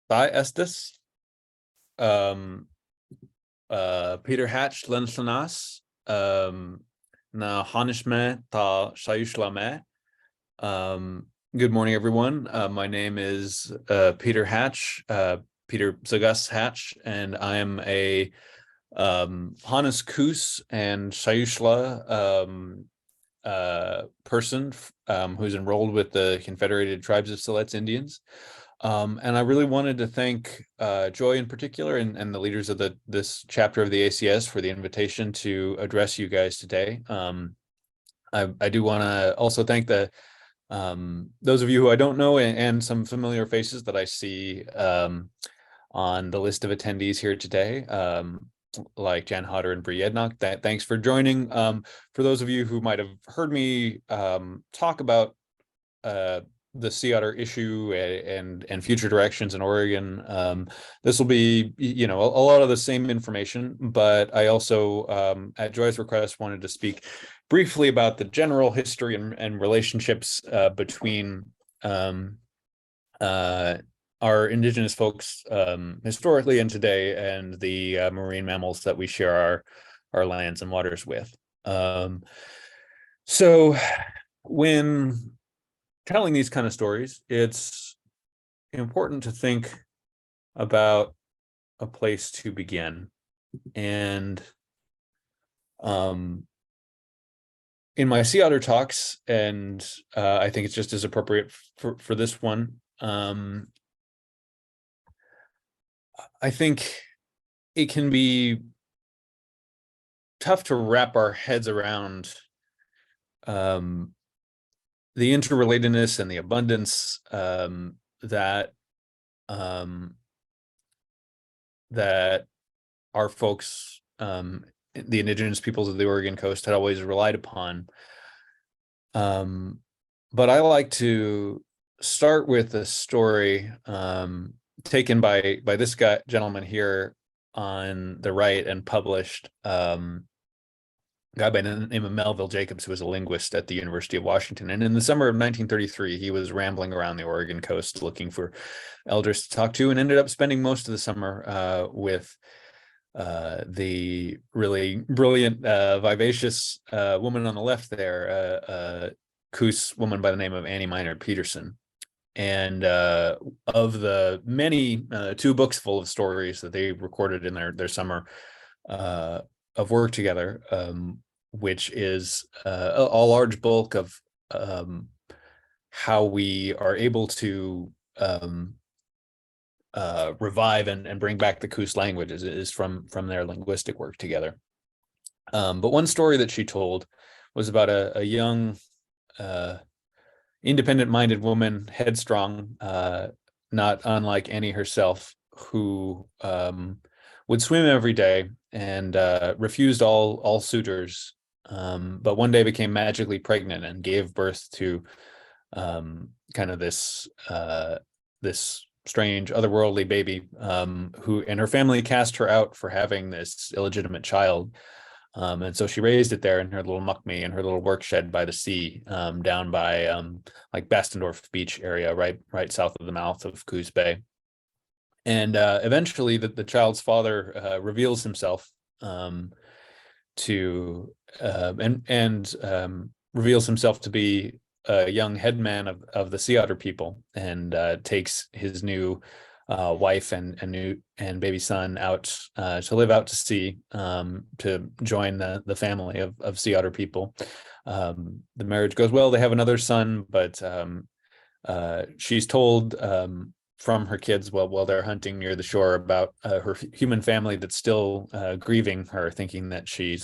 Tai estis Peter Hatch Lenslanas na Hanishme ta Shayushlame. Good morning, everyone. My name is Peter Hatch, Peter Zagus Hatch, and I am a Hannes Kus and Shayushla person who's enrolled with the Confederated Tribes of Siletz Indians. And I really wanted to thank Joy in particular and the leaders of this chapter of the ACS for the invitation to address you guys today. I do want to also thank those of you who I don't know and some familiar faces that I see on the list of attendees here today, like Jan Hodder and Bree Ednock. Thanks for joining. For those of you who might have heard me talk about the sea otter issue and future directions in Oregon, this will be, a lot of the same information, but I also, at Joy's request, wanted to speak briefly about the general history and relationships between our Indigenous folks historically and today, and the marine mammals that we share our lands and waters with. So when telling these kind of stories, it's important to think about a place to begin. And in my sea otter talks, and I think it's just as appropriate for this one, I think it can be tough to wrap our heads around the interrelatedness and the abundance that our folks, the Indigenous peoples of the Oregon coast, had always relied upon. But I like to start with a story taken by this gentleman here on the right and published, guy by the name of Melville Jacobs, who was a linguist at the University of Washington. And in the summer of 1933, he was rambling around the Oregon coast looking for elders to talk to, and ended up spending most of the summer with the really brilliant, vivacious woman on the left there, a Coos woman by the name of Annie Minard Peterson. And of the many, 2 books full of stories that they recorded in their summer of work together, which is a large bulk of how we are able to revive and bring back the Coos language is from their linguistic work together. But one story that she told was about a young, independent-minded woman, headstrong, not unlike Annie herself, who would swim every day and refused all suitors, but one day became magically pregnant and gave birth to kind of this strange otherworldly baby, who and her family cast her out for having this illegitimate child. And so she raised it there in her little muckme, in her little work shed by the sea, down by like Bastendorf Beach area, right south of the mouth of Coos Bay. And eventually the child's father reveals himself reveals himself to be a young headman of the sea otter people, and takes his new wife and baby son out to live out to sea, to join the family of sea otter people. The marriage goes well. They have another son, but she's told from her kids while they're hunting near the shore about her human family that's still grieving her, thinking that she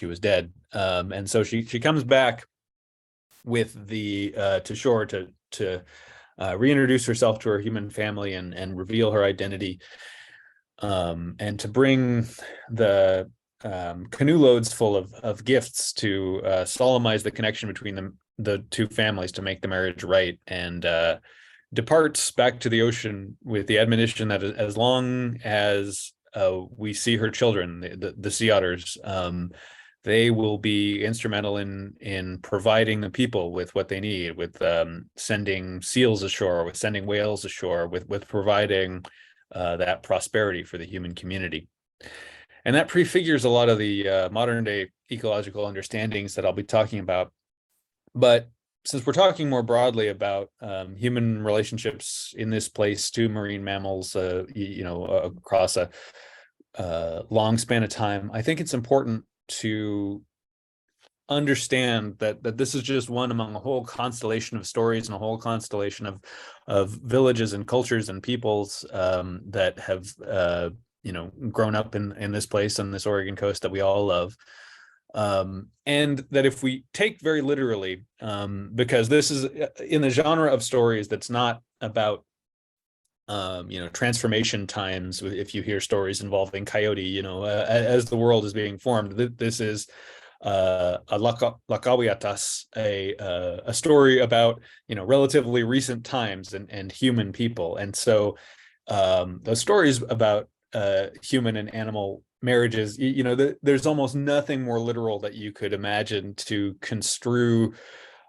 was dead. And so she comes back with to shore to reintroduce herself to her human family and reveal her identity, and to bring the canoe loads full of gifts to solemnize the connection between the 2 families, to make the marriage right, and departs back to the ocean with the admonition that as long as we see her children, the sea otters, they will be instrumental in providing the people with what they need, with sending seals ashore, with sending whales ashore, with providing that prosperity for the human community. And that prefigures a lot of the modern day ecological understandings that I'll be talking about. But since we're talking more broadly about human relationships in this place to marine mammals, across a long span of time, I think it's important to understand that this is just one among a whole constellation of stories and a whole constellation of villages and cultures and peoples that have grown up in this place on this Oregon coast that we all love. And that if we take very literally, because this is in the genre of stories that's not about transformation times. If you hear stories involving coyote, as the world is being formed, this is a Lakawiatas, a story about relatively recent times and human people. And so those stories about human and animal marriages, there's almost nothing more literal that you could imagine to construe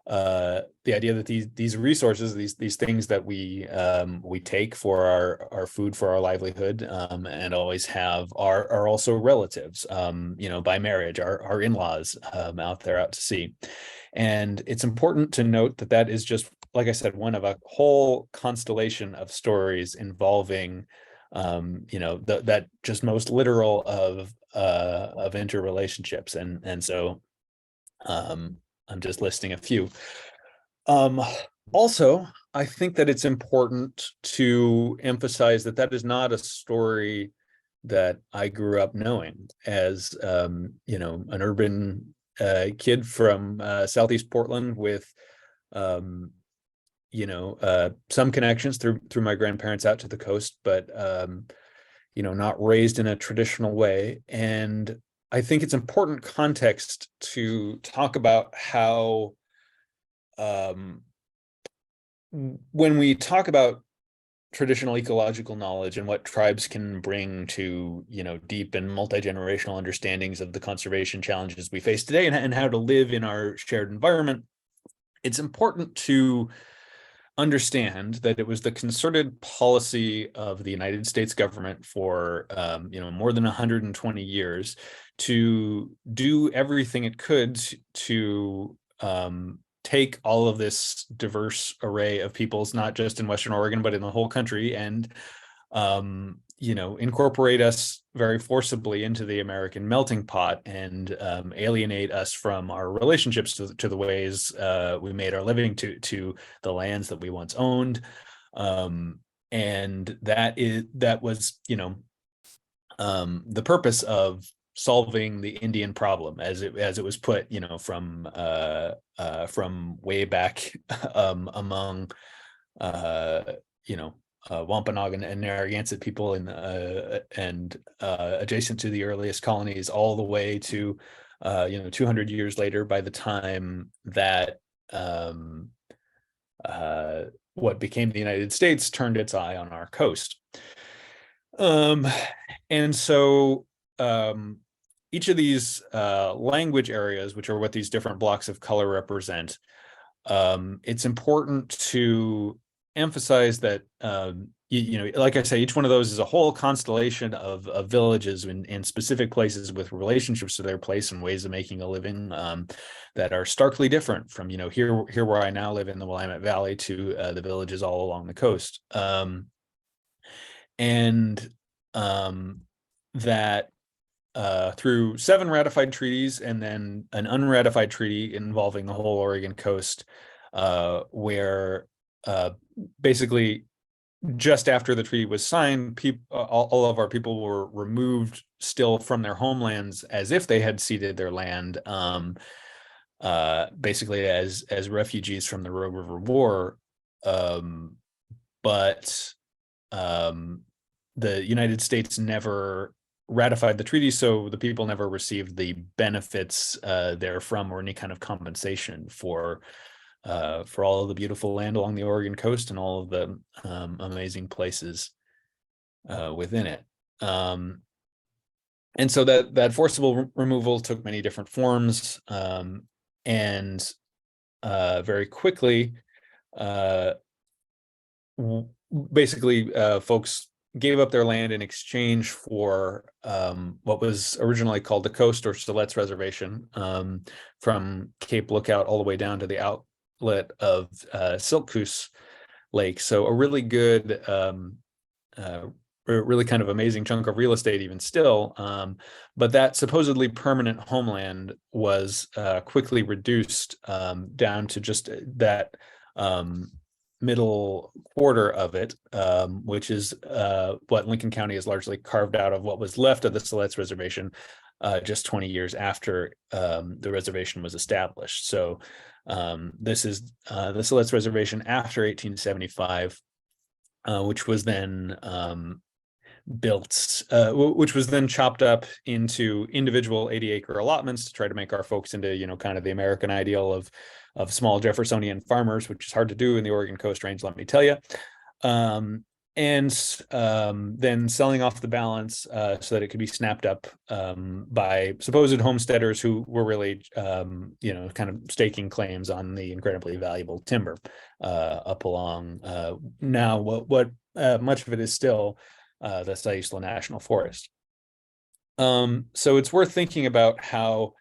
the idea that these resources, these things that we take for our food, for our livelihood, and always have, are also relatives, by marriage, our in-laws out there out to sea. And it's important to note that is just, like I said, one of a whole constellation of stories involving that just most literal of interrelationships. And so I'm just listing a few. Also, I think that it's important to emphasize that is not a story that I grew up knowing as an urban kid from Southeast Portland with some connections through my grandparents out to the coast, but not raised in a traditional way. And I think it's important context to talk about how when we talk about traditional ecological knowledge and what tribes can bring to deep and multi-generational understandings of the conservation challenges we face today and how to live in our shared environment, it's important to understand that it was the concerted policy of the United States government for more than 120 years to do everything it could to take all of this diverse array of peoples, not just in Western Oregon, but in the whole country, and incorporate us very forcibly into the American melting pot and alienate us from our relationships to the ways we made our living, to the lands that we once owned. And that was the purpose of solving the Indian problem, as it was put, from way back among Wampanoag and Narragansett people and adjacent to the earliest colonies, all the way to 200 years later, by the time that what became the United States turned its eye on our coast. And so each of these language areas, which are what these different blocks of color represent, it's important to emphasize that, like I say, each one of those is a whole constellation of villages in specific places with relationships to their place and ways of making a living that are starkly different from, here where I now live in the Willamette Valley to the villages all along the coast. That through 7 ratified treaties and then an unratified treaty involving the whole Oregon coast, where basically just after the treaty was signed, all of our people were removed still from their homelands as if they had ceded their land, basically as refugees from the Rogue River War. But the United States never ratified the treaty, so the people never received the benefits therefrom or any kind of compensation for all of the beautiful land along the Oregon coast and all of the amazing places within it. And so that forcible removal took many different forms, and very quickly, basically, folks gave up their land in exchange for what was originally called the Coast or Siletz Reservation, from Cape Lookout all the way down to the outlet of Siltkoos Lake. So a really good, really kind of amazing chunk of real estate even still. But that supposedly permanent homeland was quickly reduced down to just that middle quarter of it, which is what Lincoln County has largely carved out of what was left of the Siletz Reservation just 20 years after the reservation was established. So this is the Siletz Reservation after 1875, which was then built, which was then chopped up into individual 80-acre allotments to try to make our folks into, kind of the American ideal of small Jeffersonian farmers, which is hard to do in the Oregon Coast Range, let me tell you. And then selling off the balance so that it could be snapped up by supposed homesteaders who were really, kind of staking claims on the incredibly valuable timber up along now what much of it is still the Siletz National Forest. So it's worth thinking about how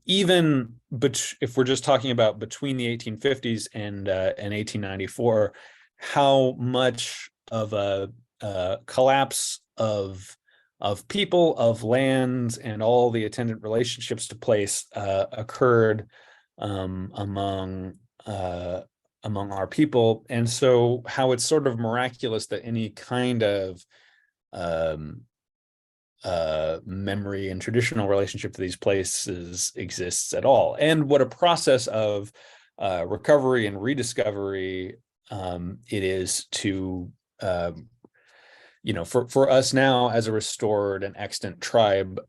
even if we're just talking about between the 1850s and 1894, how much of a collapse of people, of lands, and all the attendant relationships to place occurred among our people. And so how it's sort of miraculous that any kind of memory and traditional relationship to these places exists at all, and what a process of recovery and rediscovery it is to for us now as a restored and extant tribe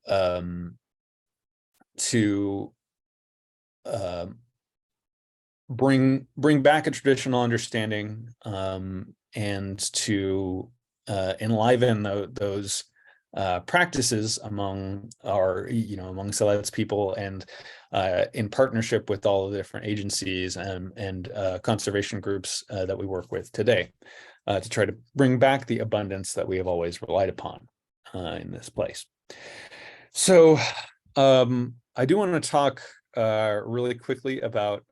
to bring back a traditional understanding and to enliven those practices among our, among Siletz people, and in partnership with all the different agencies and conservation groups that we work with today, to try to bring back the abundance that we have always relied upon in this place. So I do want to talk really quickly about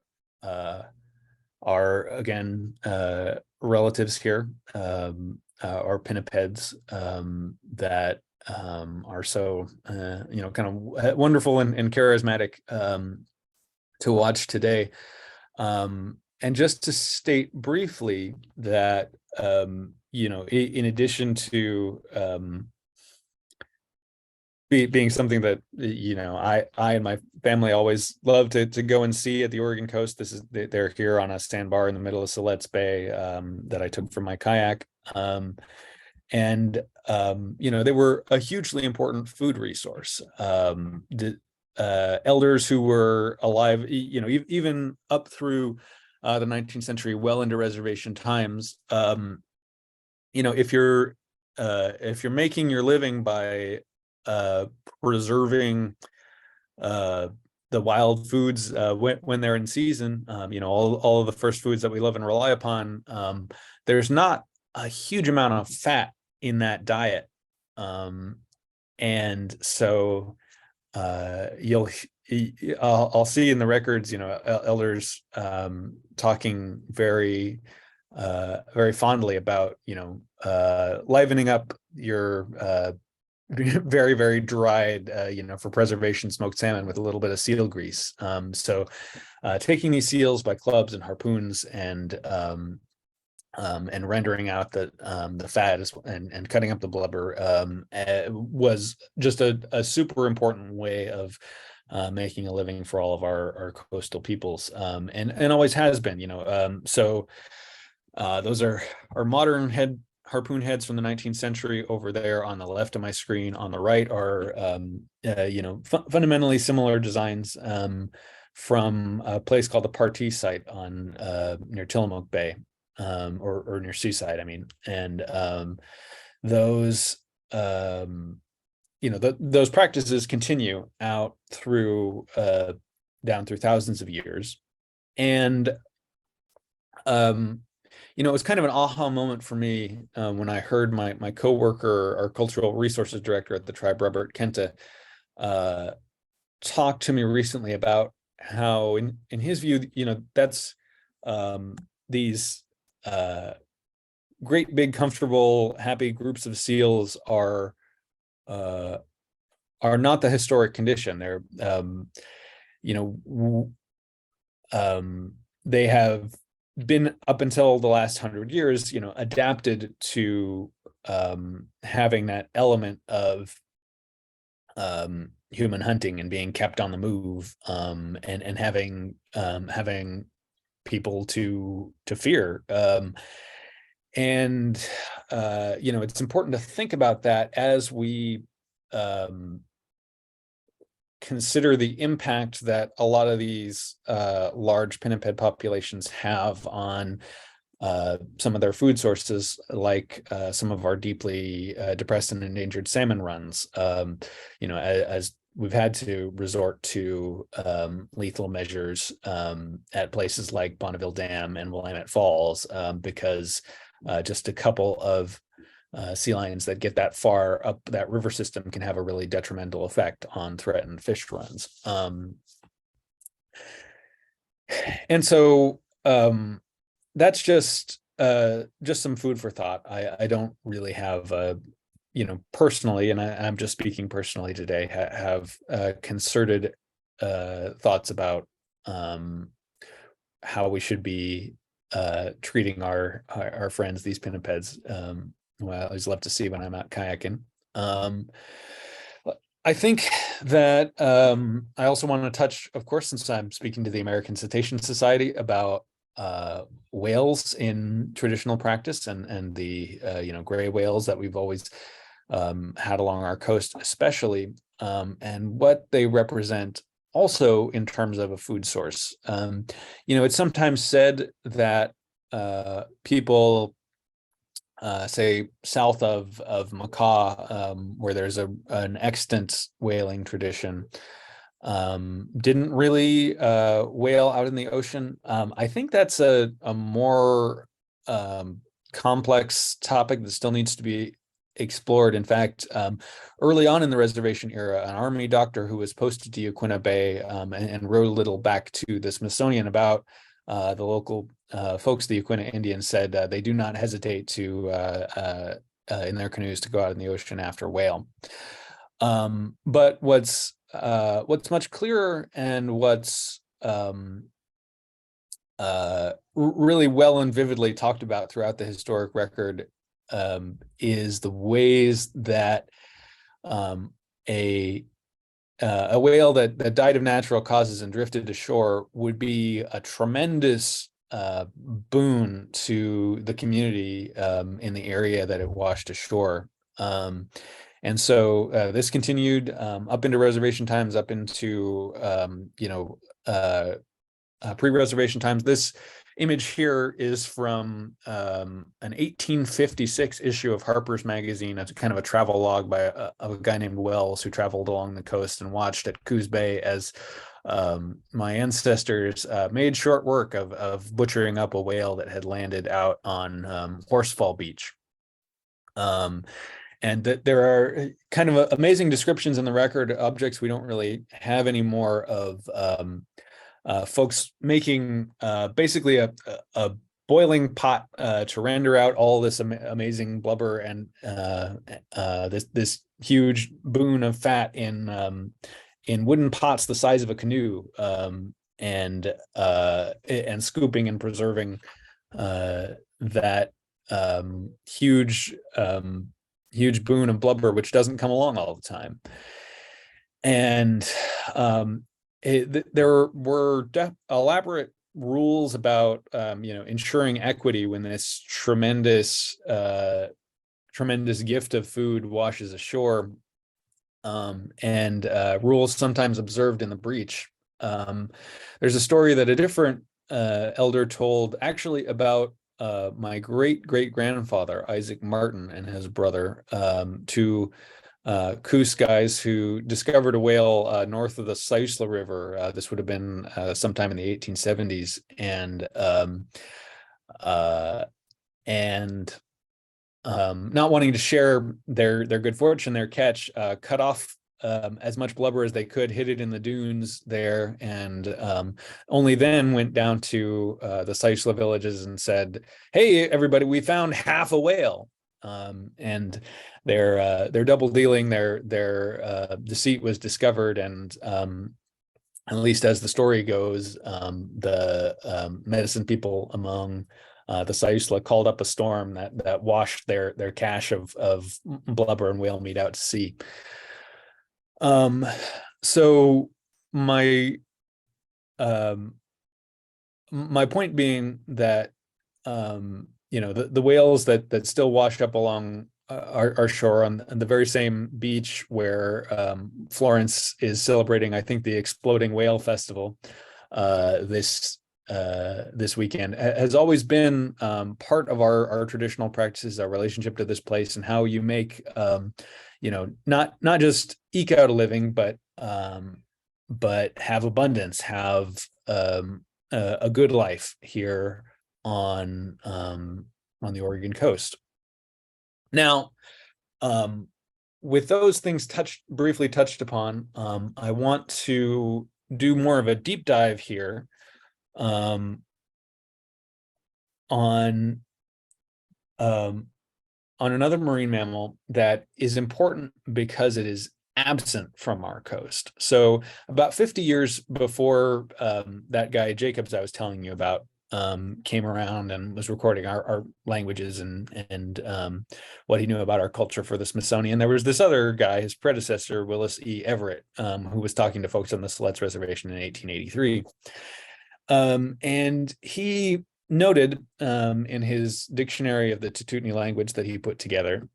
our, again, relatives here, our pinnipeds that are so, kind of wonderful and charismatic to watch today. And just to state briefly that, in addition to being something that, I and my family always love to go and see at the Oregon coast. They're here on a sandbar in the middle of Siletz Bay that I took from my kayak. And they were a hugely important food resource. The elders who were alive, even up through the 19th century, well into reservation times, if you're making your living by preserving the wild foods when they're in season, all of the first foods that we love and rely upon, there's not a huge amount of fat in that diet, and so I'll see in the records, elders talking very fondly about livening up your very, very dried, for preservation, smoked salmon with a little bit of seal grease. So taking these seals by clubs and harpoons and rendering out the fat and cutting up the blubber was just a super important way of making a living for all of our coastal peoples, and always has been. So those are our modern harpoon heads from the 19th century over there on the left of my screen. On the right are fundamentally similar designs from a place called the Partee site on near Tillamook Bay, or near Seaside, I mean. And those those practices continue out through down through thousands of years. And it was kind of an aha moment for me when I heard my coworker, our cultural resources director at the tribe, Robert Kenta, talk to me recently about how, in his view, that's these great big comfortable happy groups of seals are not the historic condition. They're they have been, up until the last 100 years, adapted to having that element of human hunting and being kept on the move, and having people to fear. And it's important to think about that as we consider the impact that a lot of these large pinniped populations have on some of their food sources, like some of our deeply depressed and endangered salmon runs. As we've had to resort to lethal measures at places like Bonneville Dam and Willamette Falls, because just a couple of sea lions that get that far up that river system can have a really detrimental effect on threatened fish runs. And so that's just some food for thought. I don't really have personally, and I'm just speaking personally today, have concerted thoughts about how we should be treating our friends, these pinnipeds. I always love to see when I'm out kayaking. I think that I also want to touch, of course, since I'm speaking to the American Cetacean Society, about whales in traditional practice, and the gray whales that we've always had along our coast, especially, and what they represent also in terms of a food source. It's sometimes said that people say south of Macaw, where there's an extant whaling tradition, didn't really whale out in the ocean. I think that's a more complex topic that still needs to be explored. In fact, early on in the reservation era, an Army doctor who was posted to Yaquina Bay and wrote a little back to the Smithsonian about the local folks, the Yaquina Indians, said they do not hesitate to in their canoes to go out in the ocean after whale. But what's much clearer, and what's really well and vividly talked about throughout the historic record, is the ways that a whale that died of natural causes and drifted to shore would be a tremendous boon to the community in the area that it washed ashore. And so this continued up into reservation times, up into pre-reservation times. This image here is from an 1856 issue of Harper's Magazine. It's kind of a travel log by a guy named Wells, who traveled along the coast and watched at Coos Bay as my ancestors made short work of butchering up a whale that had landed out on Horsefall Beach. And that there are kind of amazing descriptions in the record, objects we don't really have anymore, of folks making basically a boiling pot to render out all this amazing blubber and this huge boon of fat in wooden pots the size of a canoe, and scooping and preserving that huge boon of blubber, which doesn't come along all the time. And there were elaborate rules about ensuring equity when this tremendous gift of food washes ashore, and rules sometimes observed in the breach. There's a story that a different elder told, actually, about my great-great-grandfather, Isaac Martin, and his brother, to Coos guys who discovered a whale north of the Siletz River. This would have been sometime in the 1870s, and not wanting to share their good fortune, their catch, cut off as much blubber as they could, hid it in the dunes there, and only then went down to the Siletz villages and said, "Hey, everybody, we found half a whale." And their double dealing, their deceit was discovered, and at least as the story goes, the medicine people among the Siletz called up a storm that washed their cache of blubber and whale meat out to sea. So my my point being that the whales that still wash up along our shore on the very same beach where Florence is celebrating, I think, the Exploding Whale Festival this weekend, has always been part of our traditional practices, our relationship to this place, and how you make not just eke out a living, but have abundance, have a good life here on the Oregon coast. Now, with those things briefly touched upon, I want to do more of a deep dive here on another marine mammal that is important because it is absent from our coast. So about 50 years before that guy Jacobs I was telling you about came around and was recording our languages and what he knew about our culture for the Smithsonian, there was this other guy, his predecessor, Willis E. Everett, who was talking to folks on the Siletz Reservation in 1883. And he noted in his dictionary of the Tututni language that he put together,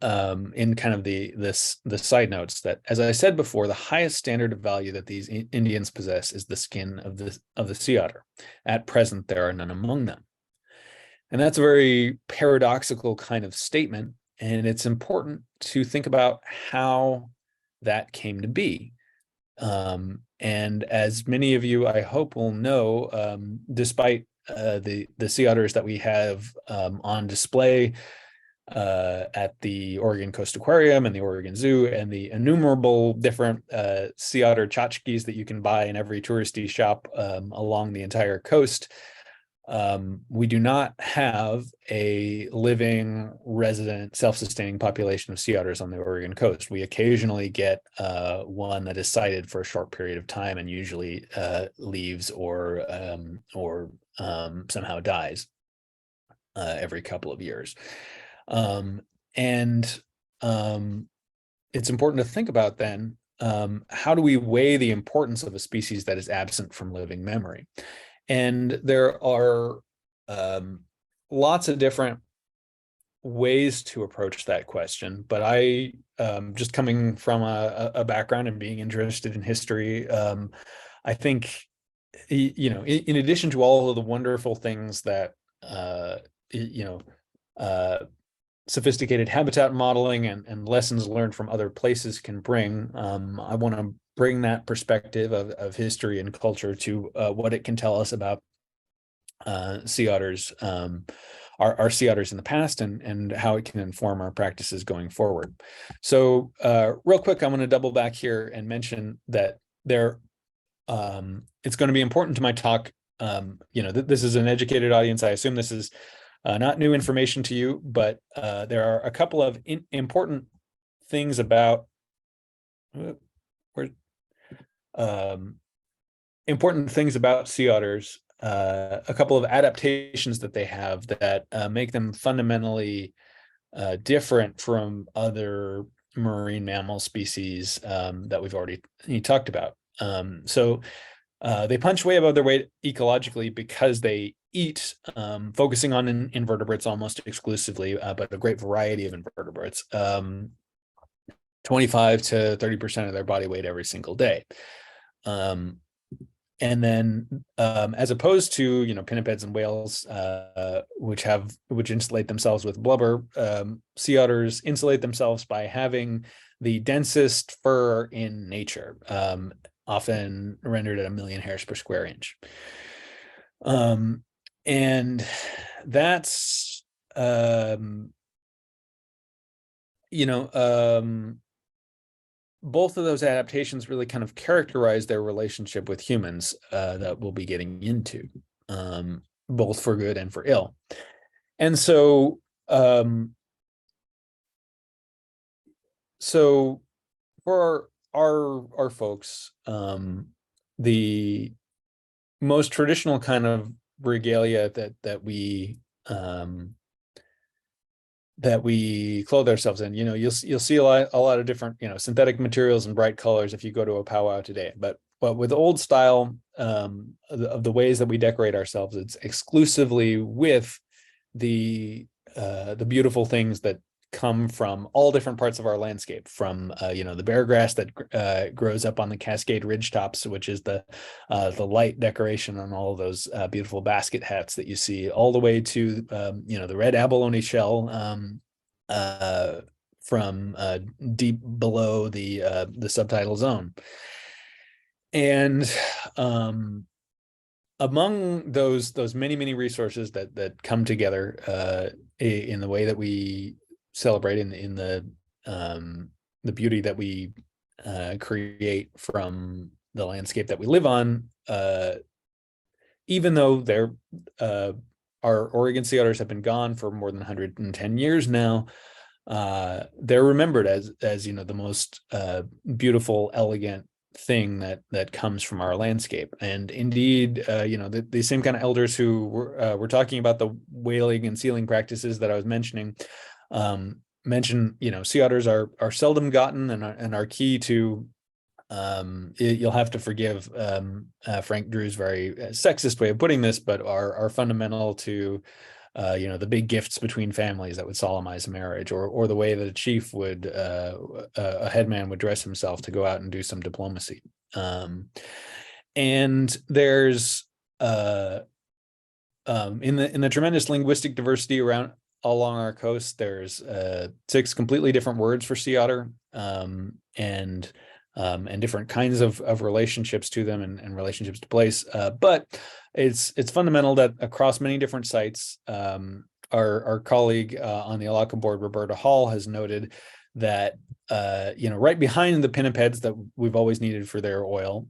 in kind of the side notes, that, as I said before, the highest standard of value that these Indians possess is the skin of the sea otter. At present, there are none among them. And that's a very paradoxical kind of statement, and it's important to think about how that came to be. And as many of you, I hope, will know, despite the sea otters that we have on display at the Oregon Coast Aquarium and the Oregon Zoo, and the innumerable different sea otter tchotchkes that you can buy in every touristy shop along the entire coast, we do not have a living, resident, self-sustaining population of sea otters on the Oregon coast. We occasionally get one that is sighted for a short period of time and usually leaves or somehow dies every couple of years. It's important to think about then, how do we weigh the importance of a species that is absent from living memory? And there are lots of different ways to approach that question, but I, just coming from a background and being interested in history, I think, in addition to all of the wonderful things that sophisticated habitat modeling and lessons learned from other places can bring, I want to bring that perspective of history and culture to what it can tell us about sea otters, our sea otters in the past, and how it can inform our practices going forward. So real quick, I'm going to double back here and mention that it's going to be important to my talk. This is an educated audience. I assume this is not new information to you, but there are a couple of important things about sea otters, a couple of adaptations that they have that make them fundamentally different from other marine mammal species that we've already talked about. So they punch way above their weight ecologically because they eat, focusing on invertebrates almost exclusively, but a great variety of invertebrates, 25 to 30% of their body weight every single day. And then, as opposed to pinnipeds and whales, which insulate themselves with blubber, sea otters insulate themselves by having the densest fur in nature, often rendered at 1 million hairs per square inch. And that's both of those adaptations really kind of characterize their relationship with humans, that we'll be getting into, both for good and for ill. And so, for our folks, the most traditional kind of regalia that we clothe ourselves in, you'll see a lot of different synthetic materials and bright colors if you go to a powwow today, but with old style, of the ways that we decorate ourselves, it's exclusively with the beautiful things that come from all different parts of our landscape, from the bear grass that grows up on the Cascade ridge tops, which is the light decoration on all of those beautiful basket hats that you see, all the way to the red abalone shell from deep below the subtidal zone. And among those many resources that come together in the way that we celebrate, in the beauty that we create from the landscape that we live on, even though our Oregon sea otters have been gone for more than 110 years now, they're remembered as the most beautiful, elegant thing that comes from our landscape. And indeed, the same kind of elders who were talking about the whaling and sealing practices that I was mentioning, mention sea otters are seldom gotten and are key to, you'll have to forgive Frank Drew's very sexist way of putting this, but are fundamental to the big gifts between families that would solemnize a marriage, or the way that a chief would, a headman would dress himself to go out and do some diplomacy. And there's in the tremendous linguistic diversity along our coast, there's 6 completely different words for sea otter, and different kinds of relationships to them, and relationships to place. But it's fundamental that across many different sites, our colleague on the Elakha board, Roberta Hall, has noted that right behind the pinnipeds that we've always needed for their oil,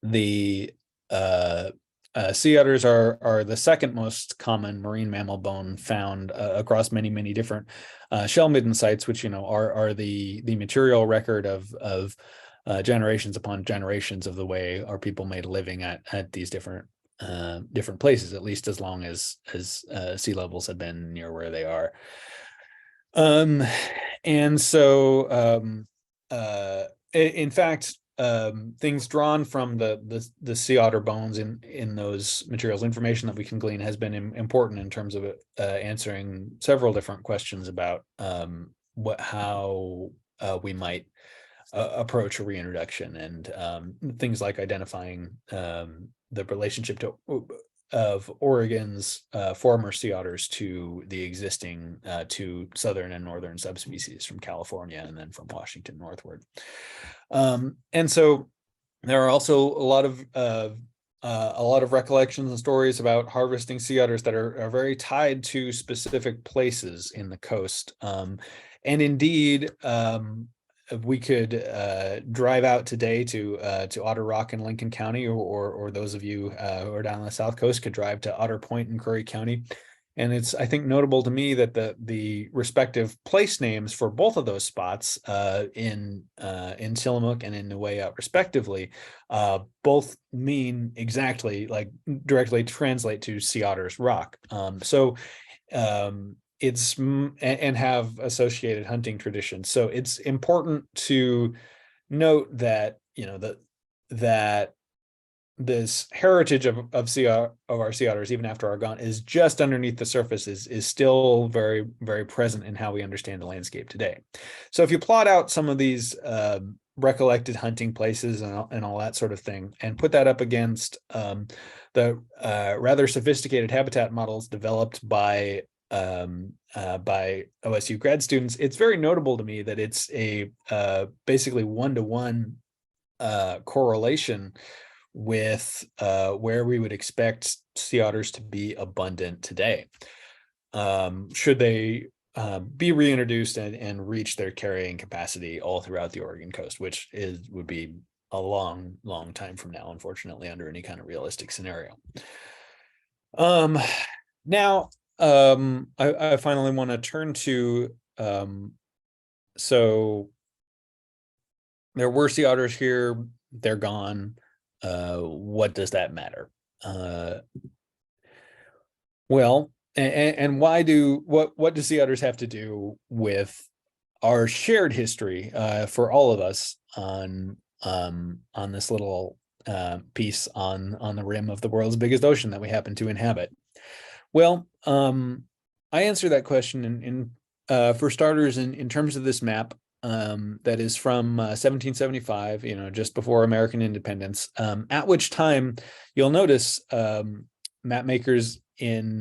the sea otters are the second most common marine mammal bone found across many different shell midden sites, which are the material record of generations upon generations of the way our people made a living at these different places, at least as long as sea levels have been near where they are. And so in fact, things drawn from the sea otter bones in those materials, information that we can glean, has been important in terms of answering several different questions about how we might approach a reintroduction, and things like identifying the relationship of Oregon's former sea otters to the existing two southern and northern subspecies from California and then from Washington northward. And so there are also a lot of recollections and stories about harvesting sea otters that are very tied to specific places in the coast. And indeed, we could drive out today to Otter Rock in Lincoln County, or those of you who are down on the South Coast could drive to Otter Point in Curry County. And it's, I think, notable to me that the respective place names for both of those spots in Tillamook and in Nuea, respectively, both mean exactly, like, directly translate to Sea Otter's Rock. It's and have associated hunting traditions. So it's important to note that that this heritage of our sea otters, even after our gone, is just underneath the surface, is still very, very present in how we understand the landscape today. So if you plot out some of these recollected hunting places and all that sort of thing, and put that up against the rather sophisticated habitat models developed by OSU grad students, it's very notable to me that it's a basically one-to-one correlation with where we would expect sea otters to be abundant today. Should they be reintroduced and reach their carrying capacity all throughout the Oregon coast, which would be a long time from now, unfortunately, under any kind of realistic scenario. Now, I finally want to turn to, so there were sea otters here, they're gone. What does that matter? Well, and what do sea otters have to do with our shared history for all of us on this little piece on the rim of the world's biggest ocean that we happen to inhabit? Well, I answer that question in for starters in terms of this map that is from 1775, just before American independence, at which time you'll notice map makers in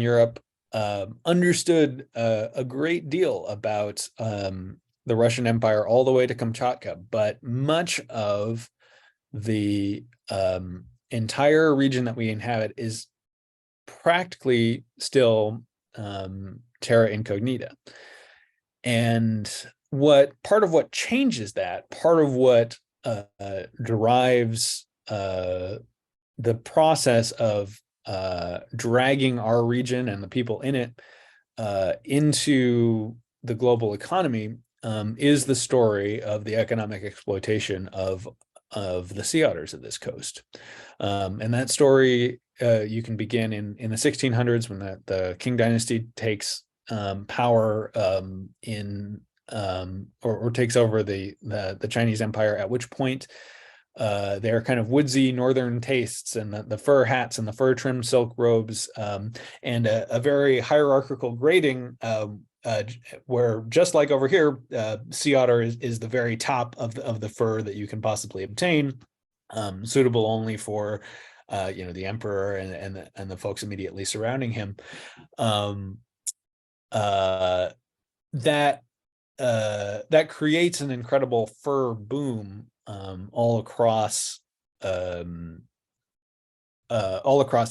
Europe understood a great deal about the Russian Empire all the way to Kamchatka, but much of the entire region that we inhabit is practically still terra incognita. And part of what changes that, part of what derives the process of dragging our region and the people in it into the global economy is the story of the economic exploitation of the sea otters of this coast. And that story you can begin in the 1600s when the Qing dynasty takes power or takes over the Chinese Empire, at which point their kind of woodsy northern tastes and the fur hats and the fur trimmed silk robes and a very hierarchical grading where, just like over here, sea otter is the very top of the fur that you can possibly obtain, suitable only for the emperor and the folks immediately surrounding him. That creates an incredible fur boom all across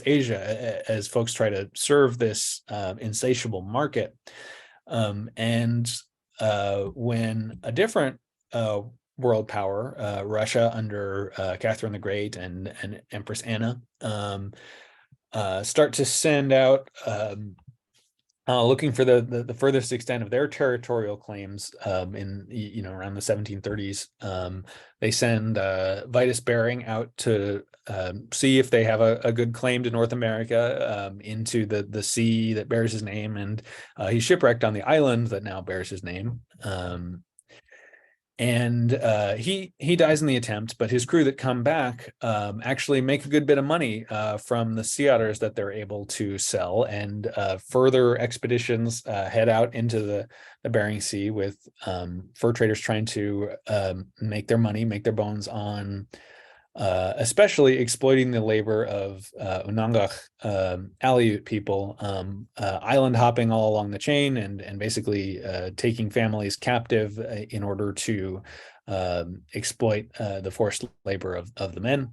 Asia as folks try to serve this insatiable market. And when a different world power, Russia under Catherine the Great and Empress Anna, start to send out looking for the furthest extent of their territorial claims in around the 1730s, they send Vitus Bering out to see if they have a good claim to North America, into the sea that bears his name, and he's shipwrecked on the island that now bears his name. And he dies in the attempt, but his crew that come back actually make a good bit of money from the sea otters that they're able to sell, and further expeditions head out into the Bering Sea with fur traders trying to make their money, make their bones on especially exploiting the labor of Unangach Aleut people, island hopping all along the chain and basically taking families captive in order to exploit the forced labor of the men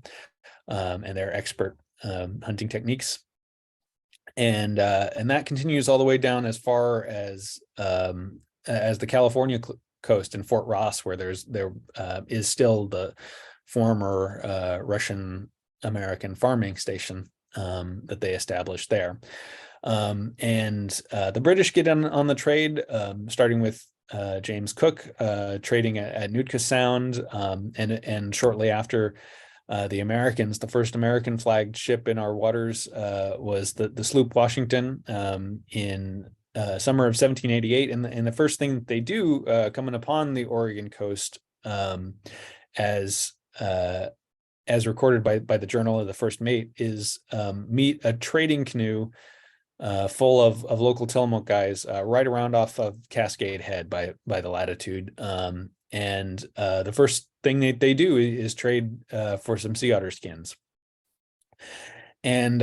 and their expert hunting techniques. And that continues all the way down as far as the California coast in Fort Ross, where there is still the former Russian American farming station that they established there. And the British get on the trade, starting with James Cook trading at Nootka Sound, and shortly after the Americans, the first American flagged ship in our waters was the sloop Washington in summer of 1788. And the first thing they do coming upon the Oregon coast, as recorded by the Journal of the First Mate, is meet a trading canoe full of local Tillamook guys, right around off of Cascade Head by the latitude. And the first thing that they do is trade for some sea otter skins. And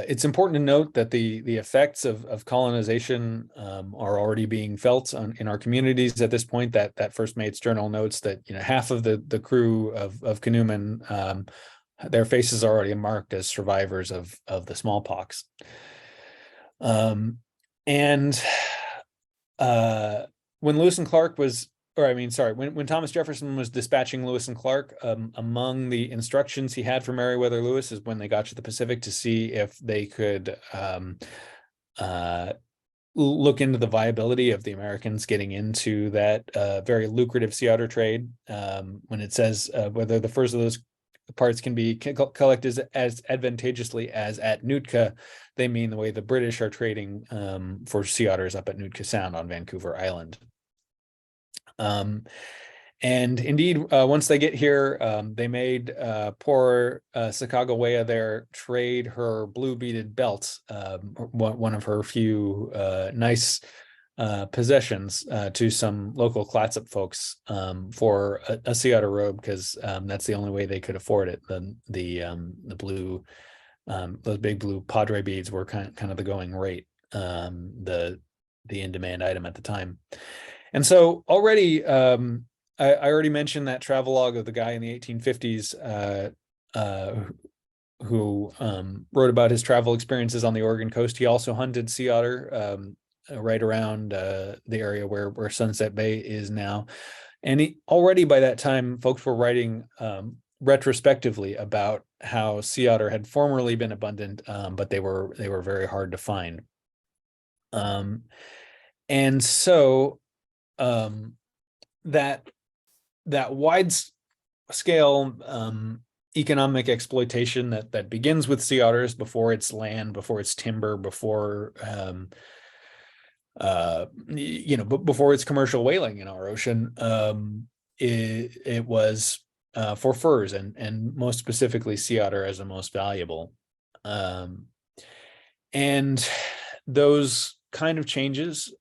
it's important to note that the effects of colonization are already being felt in our communities at this point. That First Mate's Journal notes that half of the crew of canoemen, their faces are already marked as survivors of the smallpox. And when Lewis and Clark was, or I mean, sorry, when Thomas Jefferson was dispatching Lewis and Clark, among the instructions he had for Meriwether Lewis is when they got to the Pacific to see if they could look into the viability of the Americans getting into that very lucrative sea otter trade. When it says whether the first of those parts can be collected as advantageously as at Nootka, they mean the way the British are trading for sea otters up at Nootka Sound on Vancouver Island. And indeed, once they get here, they made poor Sacagawea there trade her blue beaded belt, one of her few nice possessions, to some local Clatsop folks for a sea otter robe, because that's the only way they could afford it. The blue, those big blue Padre beads were kind of the going rate, the in-demand item at the time. And so already, I already mentioned that travelogue of the guy in the 1850s who wrote about his travel experiences on the Oregon coast. He also hunted sea otter right around the area where Sunset Bay is now. And already by that time, folks were writing retrospectively about how sea otter had formerly been abundant, but they were very hard to find. And so that wide scale economic exploitation that begins with sea otters before it's land, before it's timber, before before it's commercial whaling in our ocean, it was for furs and most specifically sea otter as the most valuable. And those kind of changes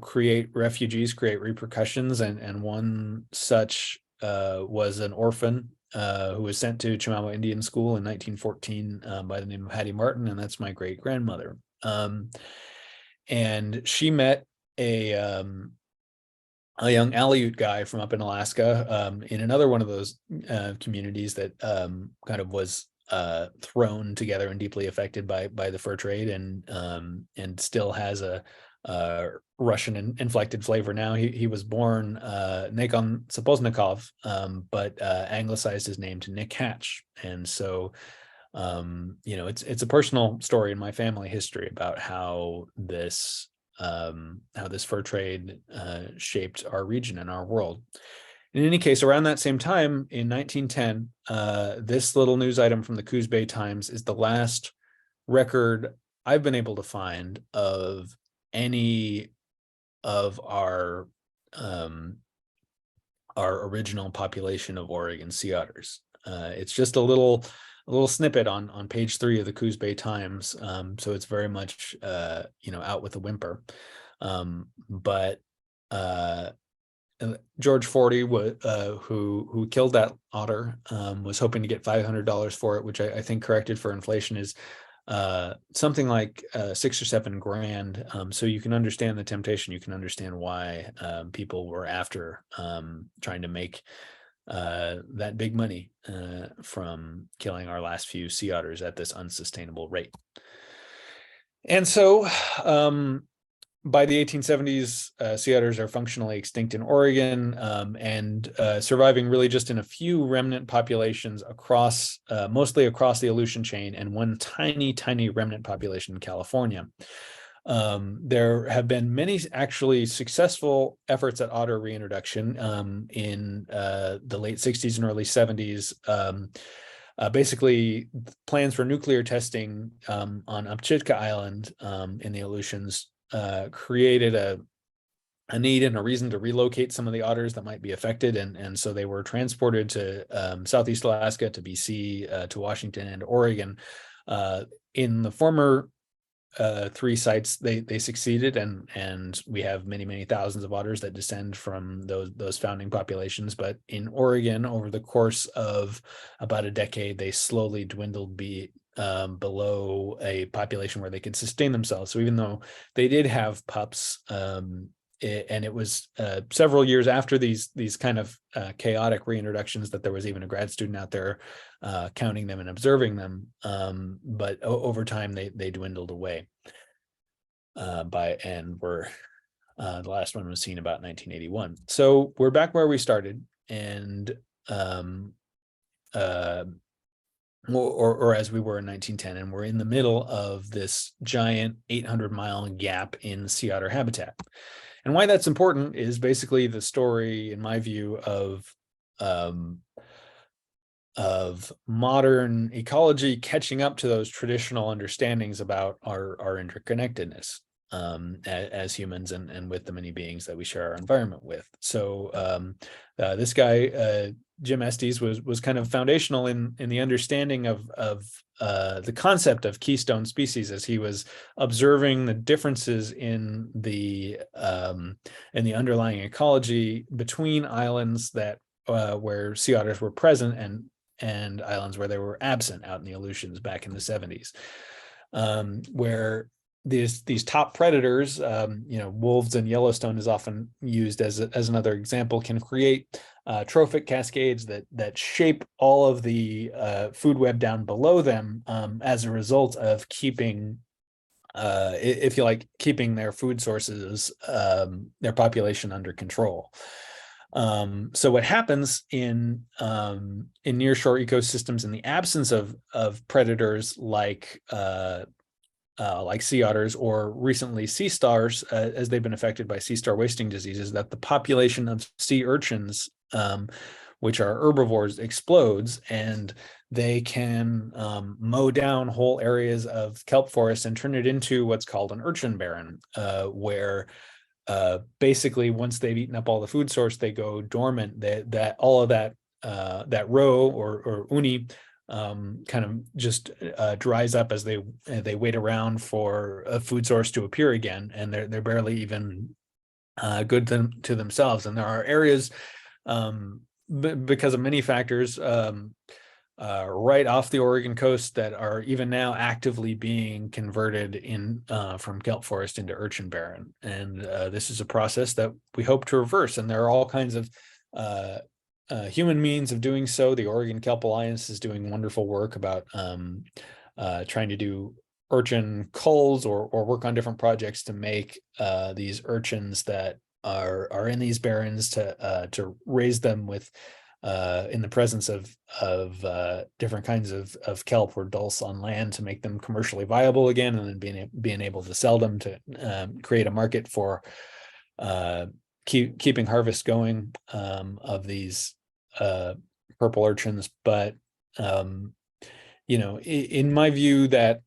create refugees, create repercussions, and one such was an orphan who was sent to Chimamo Indian School in 1914 by the name of Hattie Martin, and that's my great grandmother. And she met a young Aleut guy from up in Alaska in another one of those communities that kind of was thrown together and deeply affected by the fur trade, and still has a Russian inflected flavor now. He was born Nikon Sapoznikov, but anglicized his name to Nick Hatch. And so it's a personal story in my family history about how this fur trade shaped our region and our world. In any case, around that same time in 1910, this little news item from the Coos Bay Times is the last record I've been able to find of any of our original population of Oregon sea otters. It's just a little snippet on page 3 of the Coos Bay Times, so it's very much out with a whimper. But George Forty, who killed that otter, was hoping to get $500 for it, which I think, corrected for inflation, is something like $6 or $7 grand. So you can understand the temptation. You can understand why people were after trying to make that big money from killing our last few sea otters at this unsustainable rate. And so by the 1870s, sea otters are functionally extinct in Oregon, and surviving really just in a few remnant populations mostly across the Aleutian chain, and one tiny, tiny remnant population in California. There have been many actually successful efforts at otter reintroduction in the late 60s and early 70s. Basically, plans for nuclear testing on Amchitka Island in the Aleutians created a need and a reason to relocate some of the otters that might be affected, and so they were transported to Southeast Alaska, to BC, to Washington and Oregon. In the former three sites, they succeeded, and we have many thousands of otters that descend from those founding populations. But in Oregon, over the course of about a decade, they slowly dwindled below a population where they could sustain themselves. So even though they did have pups, and it was several years after these kind of chaotic reintroductions that there was even a grad student out there counting them and observing them. But over time, they dwindled away. The last one was seen about 1981. So we're back where we started, and or as we were in 1910, and we're in the middle of this giant 800-mile gap in sea otter habitat. And why that's important is basically the story, in my view, of modern ecology catching up to those traditional understandings about our interconnectedness as humans, and with the many beings that we share our environment with. So this guy, Jim Estes, was kind of foundational in the understanding of the concept of keystone species, as he was observing the differences in the underlying ecology between islands that where sea otters were present and islands where they were absent out in the Aleutians back in the 70s, where these top predators, wolves and Yellowstone is often used as another example, can create trophic cascades that shape all of the food web down below them as a result of keeping, if you like, keeping their food sources, their population under control. So what happens in nearshore ecosystems in the absence of predators like sea otters, or recently sea stars, as they've been affected by sea star wasting diseases, that the population of sea urchins, which are herbivores, explodes, and they can mow down whole areas of kelp forest and turn it into what's called an urchin barren, where basically once they've eaten up all the food source, they go dormant. That all of that row or uni kind of just dries up as they wait around for a food source to appear again, and they're barely even good to themselves. And there are areas, because of many factors, right off the Oregon coast that are even now actively being converted in from kelp forest into urchin barren. And this is a process that we hope to reverse. And there are all kinds of human means of doing so. The Oregon Kelp Alliance is doing wonderful work about trying to do urchin culls, or work on different projects to make these urchins that are in these barrens, to raise them with in the presence of different kinds of kelp or dulse on land, to make them commercially viable again, and then being able to sell them, to create a market for keeping harvest going of these purple urchins. But in my view, that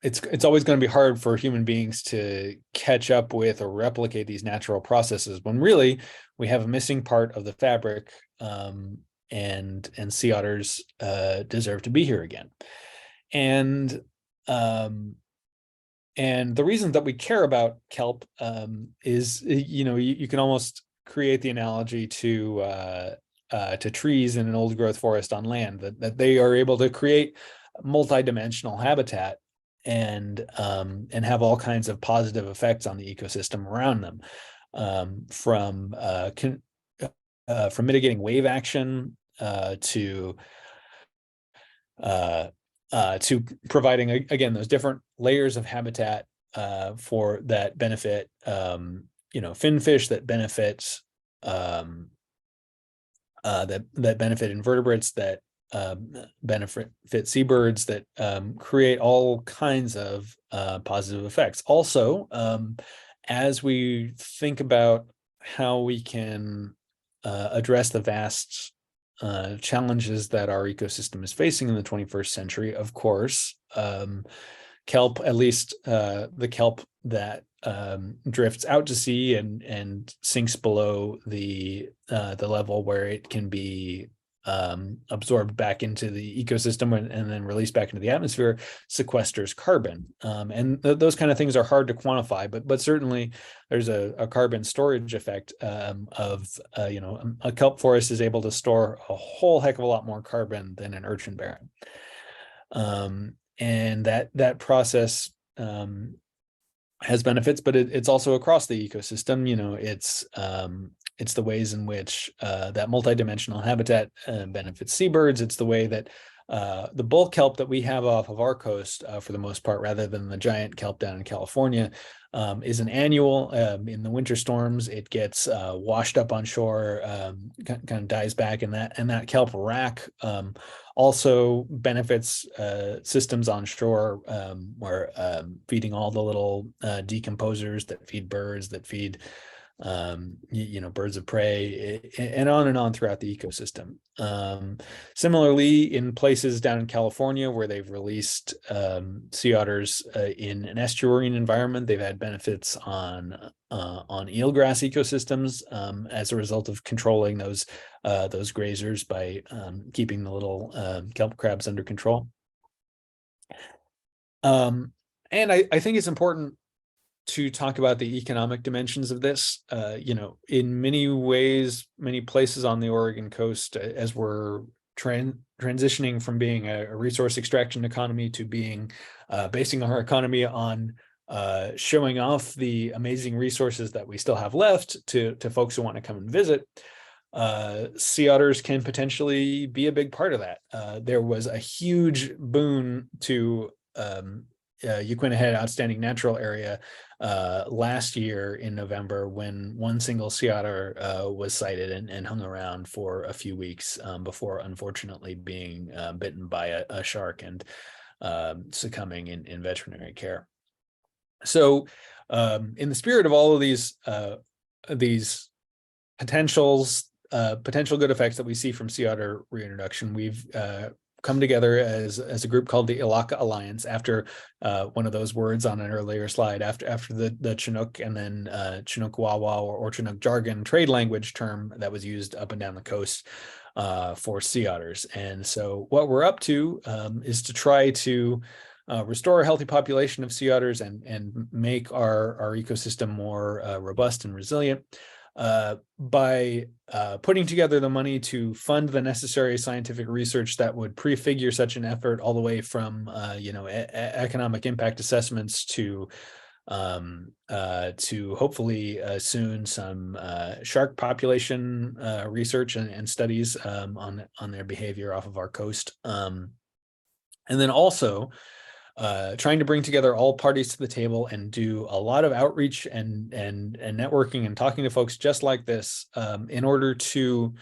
it's always going to be hard for human beings to catch up with or replicate these natural processes, when really we have a missing part of the fabric, and sea otters deserve to be here again. And the reason that we care about kelp is, you can almost create the analogy to trees in an old growth forest on land, that they are able to create multi-dimensional habitat and have all kinds of positive effects on the ecosystem around them, from mitigating wave action to providing, again, those different layers of habitat for that benefit, finfish, that benefits that benefit invertebrates, that benefit seabirds, that create all kinds of positive effects. Also, as we think about how we can address the vast challenges that our ecosystem is facing in the 21st century, of course, kelp, at least the kelp that drifts out to sea and sinks below the level where it can be absorbed back into the ecosystem and then released back into the atmosphere, sequesters carbon. And those kind of things are hard to quantify, but certainly there's a carbon storage effect of, a kelp forest is able to store a whole heck of a lot more carbon than an urchin barren. And that process has benefits, but it's also across the ecosystem. It's the ways in which that multidimensional habitat benefits seabirds. It's the way that the bull kelp that we have off of our coast, for the most part, rather than the giant kelp down in California, is an annual. In the winter storms, it gets washed up on shore, kind of dies back, and that kelp rack also benefits systems on shore, where feeding all the little decomposers that feed birds, that feed birds of prey, and on throughout the ecosystem. Similarly, in places down in California where they've released sea otters in an estuarine environment, they've had benefits on eelgrass ecosystems as a result of controlling those grazers by keeping the little kelp crabs under control. And I think it's important to talk about the economic dimensions of this. In many ways, many places on the Oregon coast, as we're transitioning from being a resource extraction economy to being basing our economy on showing off the amazing resources that we still have left to folks who want to come and visit, sea otters can potentially be a big part of that. There was a huge boon to Uquinta Head Outstanding Natural Area last year in November, when one single sea otter was sighted and hung around for a few weeks before unfortunately being bitten by a shark and succumbing in veterinary care. So in the spirit of all of these potential good effects that we see from sea otter reintroduction, we've come together as a group called the Elakha Alliance, after one of those words on an earlier slide, after the Chinook and then Chinook Wawa or Chinook jargon trade language term that was used up and down the coast for sea otters. And so what we're up to is to try to restore a healthy population of sea otters and make our ecosystem more robust and resilient. By putting together the money to fund the necessary scientific research that would prefigure such an effort, all the way from economic impact assessments to hopefully soon some shark population research and studies on their behavior off of our coast, and then also trying to bring together all parties to the table and do a lot of outreach and networking and talking to folks just like this in order to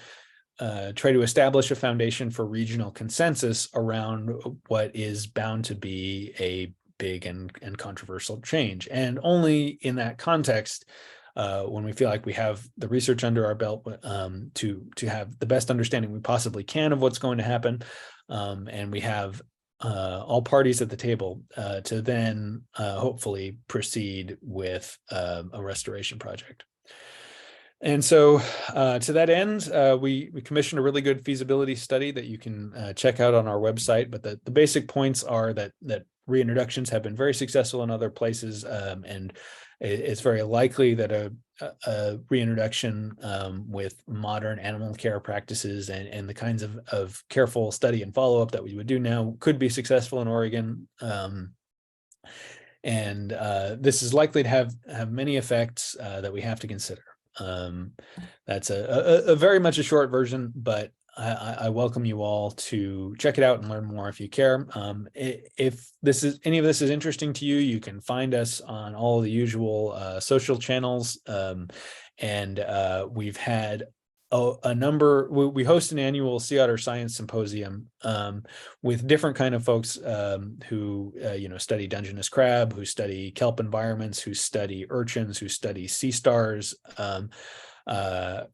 try to establish a foundation for regional consensus around what is bound to be a big and controversial change. And only in that context, when we feel like we have the research under our belt to have the best understanding we possibly can of what's going to happen, and we have all parties at the table to then hopefully proceed with a restoration project. And so to that end, we commissioned a really good feasibility study that you can check out on our website. But the basic points are that reintroductions have been very successful in other places, and it's very likely that a reintroduction with modern animal care practices and the kinds of careful study and follow-up that we would do now could be successful in Oregon. And this is likely to have many effects that we have to consider. That's a very much a short version, but I welcome you all to check it out and learn more if you care. If any of this is interesting to you, you can find us on all the usual social channels. And we've had a number. We host an annual Sea Otter Science Symposium with different kind of folks who study Indigenous crab, who study kelp environments, who study urchins, who study sea stars,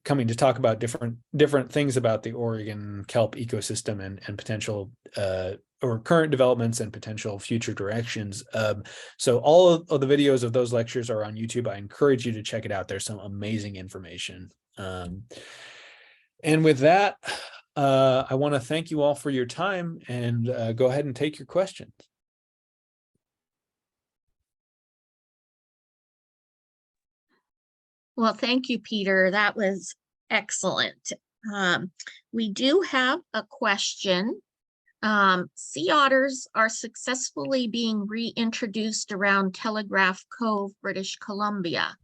coming to talk about different things about the Oregon kelp ecosystem and potential or current developments and potential future directions. So all of the videos of those lectures are on YouTube. I encourage you to check it out. There's some amazing information. And with that, I want to thank you all for your time, and go ahead and take your questions. Well, thank you, Peter. That was excellent. We do have a question. Sea otters are successfully being reintroduced around Telegraph Cove, British Columbia.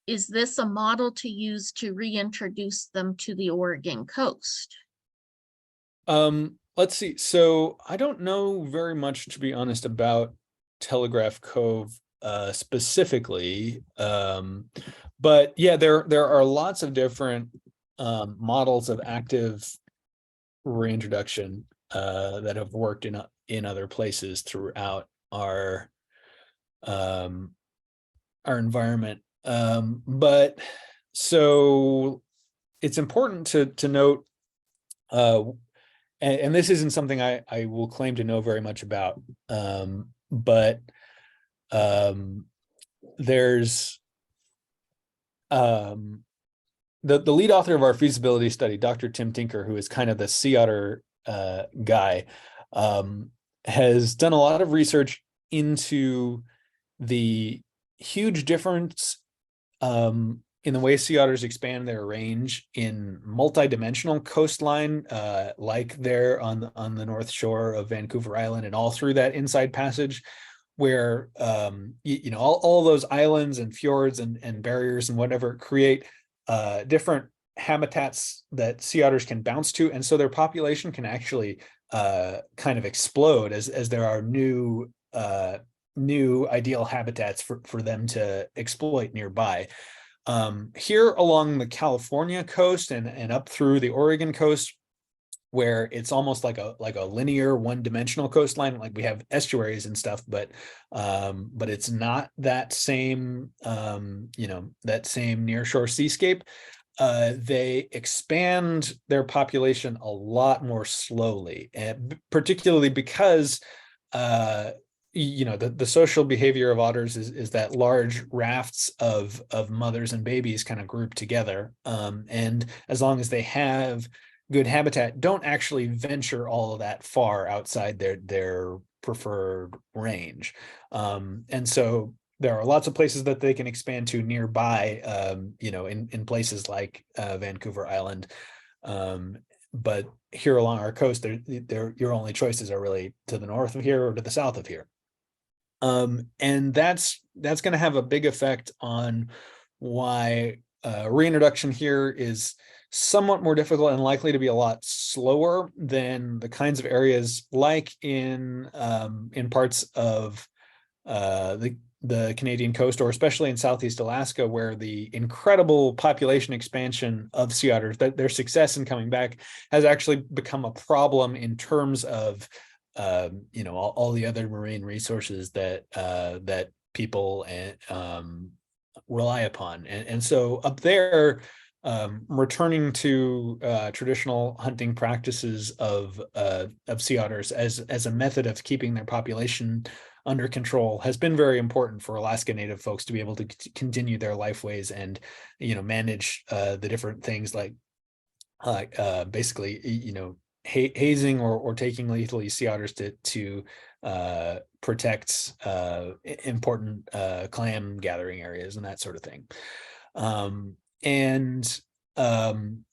Is this a model to use to reintroduce them to the Oregon coast? Let's see. So I don't know very much, to be honest, about Telegraph Cove specifically. But yeah, there are lots of different models of active reintroduction that have worked in other places throughout our environment. But so it's important to note, and this isn't something I will claim to know very much about, but there's the lead author of our feasibility study, Dr. Tim Tinker, who is kind of the sea otter guy, has done a lot of research into the huge difference in the way sea otters expand their range in multi-dimensional coastline, like there on the North Shore of Vancouver Island and all through that Inside Passage, where you know, all those islands and fjords and barriers and whatever create different habitats that sea otters can bounce to, and so their population can actually kind of explode as there are new ideal habitats for them to exploit nearby. Here along the California coast and up through the Oregon coast, where it's almost like a linear one-dimensional coastline, like we have estuaries and stuff, but it's not that same you know, that same nearshore seascape. They expand their population a lot more slowly, and particularly because you know, the social behavior of otters is that large rafts of mothers and babies kind of group together, and as long as they have good habitat, don't actually venture all of that far outside their preferred range. And so there are lots of places that they can expand to nearby, you know, in places like Vancouver Island. But here along our coast, your only choices are really to the north of here or to the south of here. And that's going to have a big effect on why reintroduction here is somewhat more difficult and likely to be a lot slower than the kinds of areas like in parts of the Canadian coast, or especially in Southeast Alaska, where the incredible population expansion of sea otters, that their success in coming back has actually become a problem in terms of you know, all the other marine resources that that people rely upon, and so up there, returning to traditional hunting practices of sea otters as a method of keeping their population under control has been very important for Alaska Native folks to be able to continue their lifeways and, you know, manage the different things like basically, you know, hazing or taking lethally sea otters to protect important clam gathering areas and that sort of thing.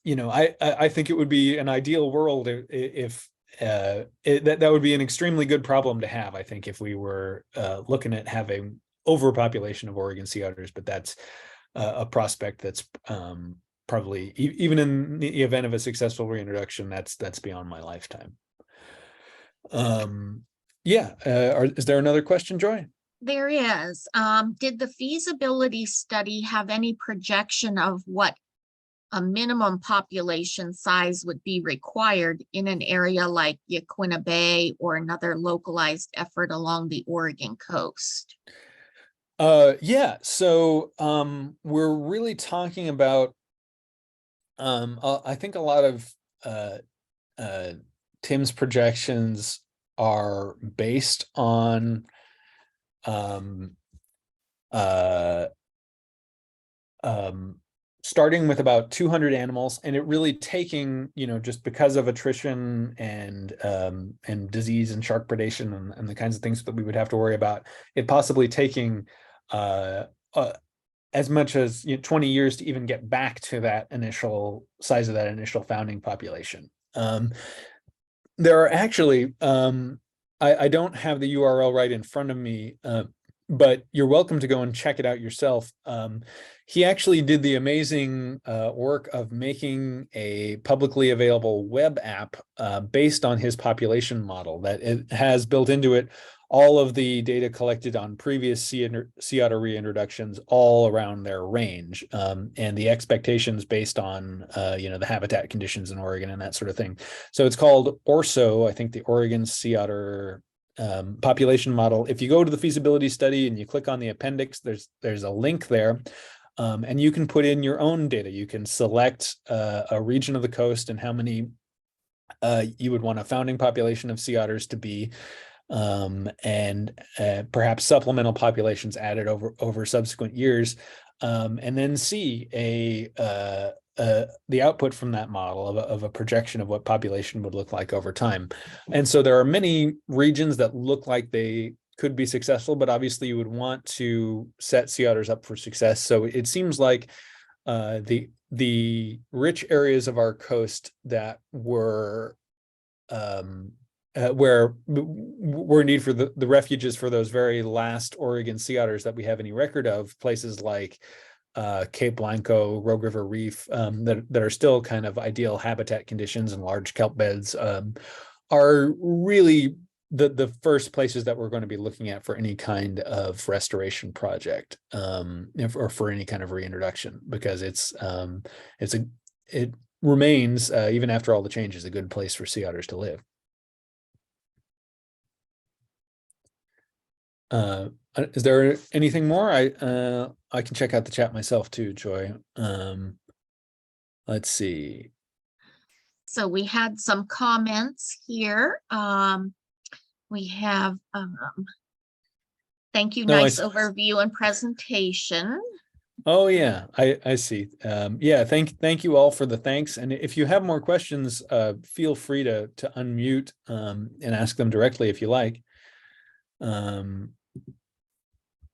You know, I think it would be an ideal world if that would be an extremely good problem to have, I think, if we were looking at having overpopulation of Oregon sea otters, but that's a prospect that's probably, even in the event of a successful reintroduction, that's beyond my lifetime. Yeah, is there another question, Joy? There is. Did the feasibility study have any projection of what a minimum population size would be required in an area like Yaquina Bay or another localized effort along the Oregon coast? Yeah, so we're really talking about I think a lot of Tim's projections are based on starting with about 200 animals, and it really taking, just because of attrition and disease and shark predation and the kinds of things that we would have to worry about, it possibly taking as much as 20 years to even get back to that initial size of that initial founding population. There are actually, I don't have the URL right in front of me, but you're welcome to go and check it out yourself. He actually did the amazing work of making a publicly available web app based on his population model that it has built into it all of the data collected on previous sea otter reintroductions all around their range, and the expectations based on the habitat conditions in Oregon and that sort of thing. So it's called ORSO, I think, the Oregon Sea Otter population model. If you go to the feasibility study and you click on the appendix, there's a link there, and you can put in your own data. You can select a region of the coast and how many you would want a founding population of sea otters to be, and perhaps supplemental populations added over subsequent years, and then see the output from that model of a projection of what population would look like over time. And so there are many regions that look like they could be successful, but obviously you would want to set sea otters up for success. So it seems like the rich areas of our coast that were where we're in need for the refuges for those very last Oregon sea otters that we have any record of, places like Cape Blanco, Rogue River Reef, that are still kind of ideal habitat conditions and large kelp beds, are really the first places that we're going to be looking at for any kind of restoration project, or for any kind of reintroduction, because it remains, even after all the changes, a good place for sea otters to live. Is there anything more? I can check out the chat myself too, Joy. Let's see. So we had some comments here. We have thank you, nice overview and presentation. Oh yeah, I see. Yeah, thank you all for the thanks. And if you have more questions, feel free to unmute and ask them directly if you like.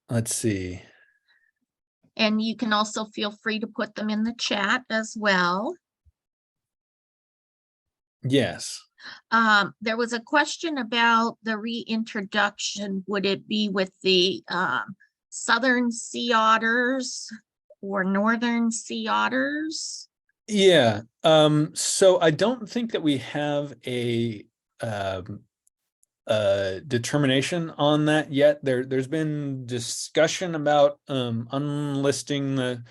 Let's see. And you can also feel free to put them in the chat as well. Yes. There was a question about the reintroduction. Would it be with the southern sea otters or northern sea otters? Yeah. So I don't think that we have a determination on that yet. There's been discussion about unlisting the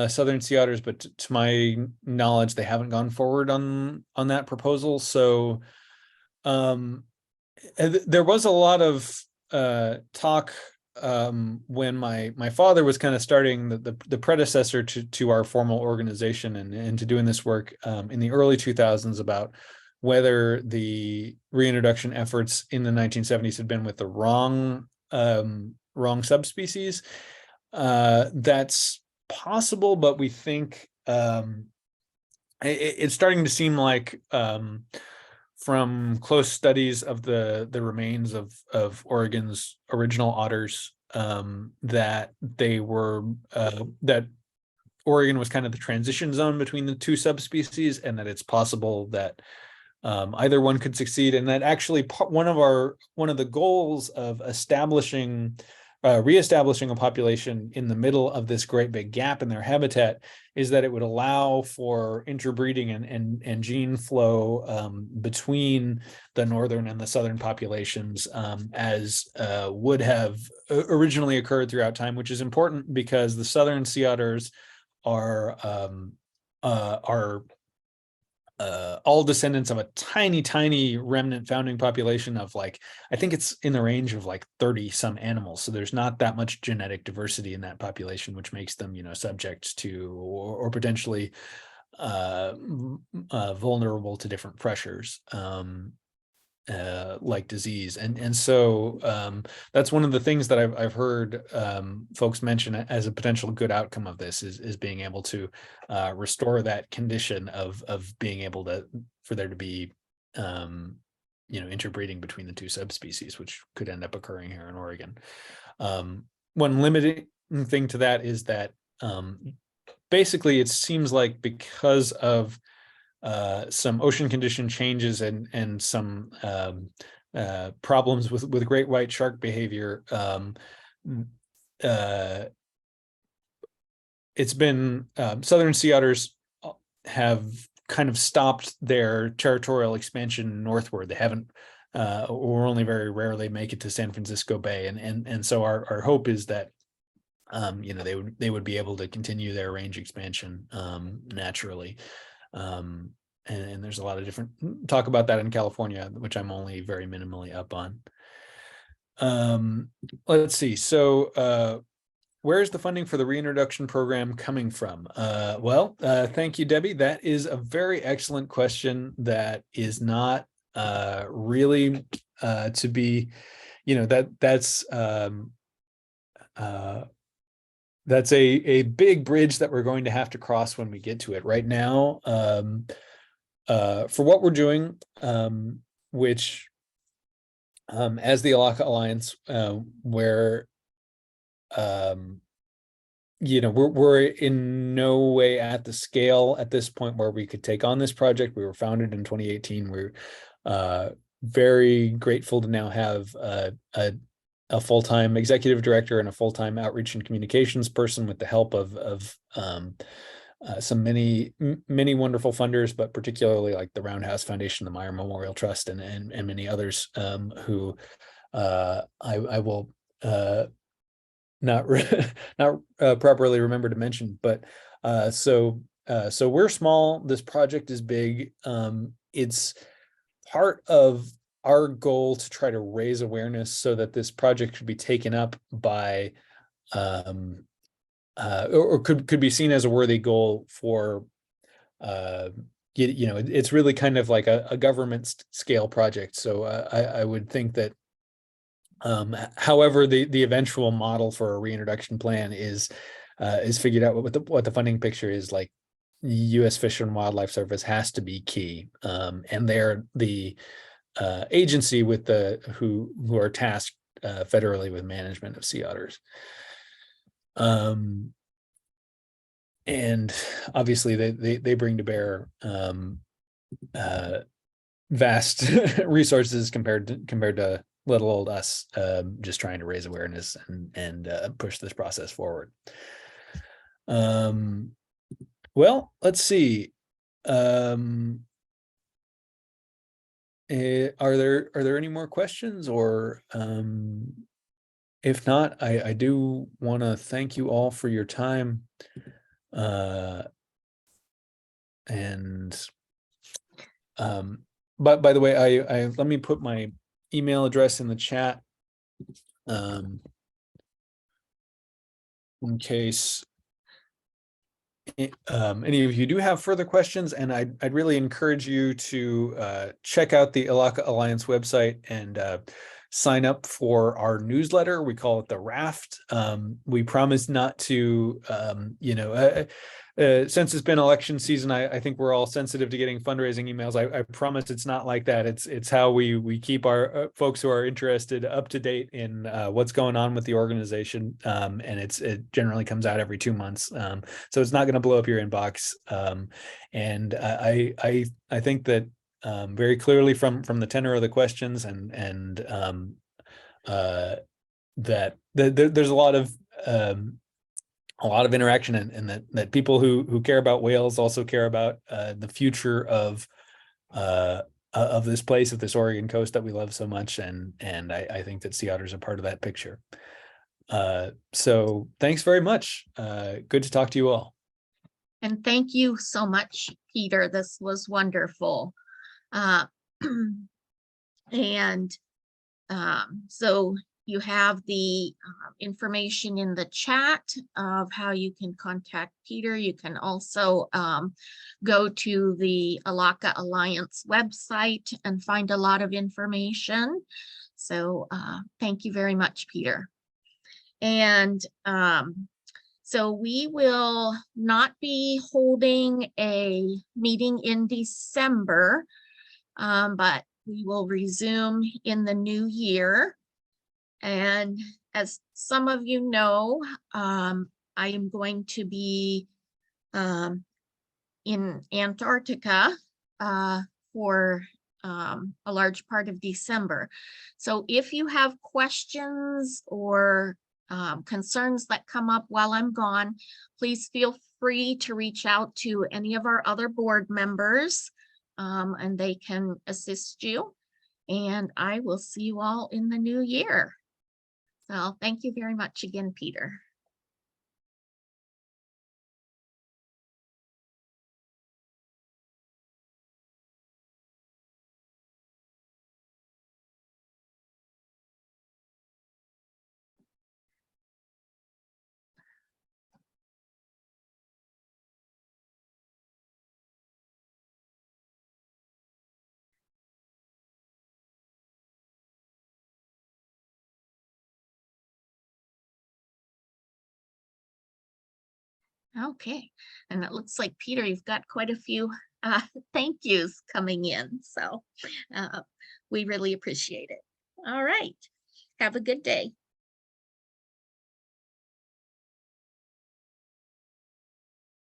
southern sea otters, but to my knowledge, they haven't gone forward on that proposal. So there was a lot of talk when my father was kind of starting the predecessor to our formal organization and to doing this work in the early 2000s, about whether the reintroduction efforts in the 1970s had been with the wrong subspecies. That's possible, but we think it's starting to seem like, from close studies of the remains of Oregon's original otters, that they were that Oregon was kind of the transition zone between the two subspecies, and that it's possible that either one could succeed, and that actually one of the goals of reestablishing a population in the middle of this great big gap in their habitat is that it would allow for interbreeding and gene flow between the northern and the southern populations, as would have originally occurred throughout time, which is important because the southern sea otters are all descendants of a tiny remnant founding population of, like, I think it's in the range of like 30 some animals. So there's not that much genetic diversity in that population, which makes them, subject to or potentially vulnerable to different pressures. like disease. And so that's one of the things that I've heard folks mention as a potential good outcome of this is being able to restore that condition of being able to, for there to be interbreeding between the two subspecies, which could end up occurring here in Oregon. One limiting thing to that is that basically it seems like because of some ocean condition changes and some problems with great white shark behavior, it's been southern sea otters have kind of stopped their territorial expansion northward. They haven't or only very rarely make it to San Francisco Bay, and so our hope is that they would be able to continue their range expansion naturally. And there's a lot of different talk about that in California, which I'm only very minimally up on. Let's see. So where's the funding for the reintroduction program coming from? Thank you, Debbie. That is a very excellent question that is not really to be, that's a big bridge that we're going to have to cross when we get to it. Right now, for what we're doing, which as the Elakha Alliance, where we're in no way at the scale at this point where we could take on this project. We were founded in 2018. We're very grateful to now have a full-time executive director and a full-time outreach and communications person with the help of some many wonderful funders, but particularly like the Roundhouse Foundation, the Meyer Memorial Trust, and many others who I will not properly remember to mention. But so we're small. This project is big. It's part of our goal to try to raise awareness so that this project could be taken up by or could be seen as a worthy goal for it's really kind of like a government scale project. So I would think that however the eventual model for a reintroduction plan is figured out, what the funding picture is, like U.S. Fish and Wildlife Service has to be key, and they're the agency with who are tasked federally with management of sea otters. And obviously they bring to bear vast resources compared to little old us, just trying to raise awareness and push this process forward. Well, let's see. Are there any more questions, or if not, I do want to thank you all for your time. But by the way, I let me put my email address in the chat in case any of you do have further questions, and I'd really encourage you to check out the Elakha Alliance website and sign up for our newsletter. We call it the Raft. We promise not to, since it's been election season, I think we're all sensitive to getting fundraising emails. I promise it's not like that. It's how we keep our folks who are interested up to date in what's going on with the organization, and it generally comes out every 2 months, so it's not going to blow up your inbox. And I think that very clearly from the tenor of the questions and that there's a lot of interaction, and that people who care about whales also care about the future of this place, of this Oregon coast that we love so much, and I think that sea otters are part of that picture. So thanks very much. Good to talk to you all. And thank you so much, Peter. This was wonderful. So You have the information in the chat of how you can contact Peter. You can also go to the Elakha Alliance website and find a lot of information. So thank you very much, Peter. And so we will not be holding a meeting in December, but we will resume in the new year. And as some of you know, I am going to be in Antarctica for a large part of December. So if you have questions or concerns that come up while I'm gone, please feel free to reach out to any of our other board members, and they can assist you. And I will see you all in the new year. So thank you very much again, Peter. Okay, and it looks like, Peter, you've got quite a few thank yous coming in, so we really appreciate it. All right, have a good day.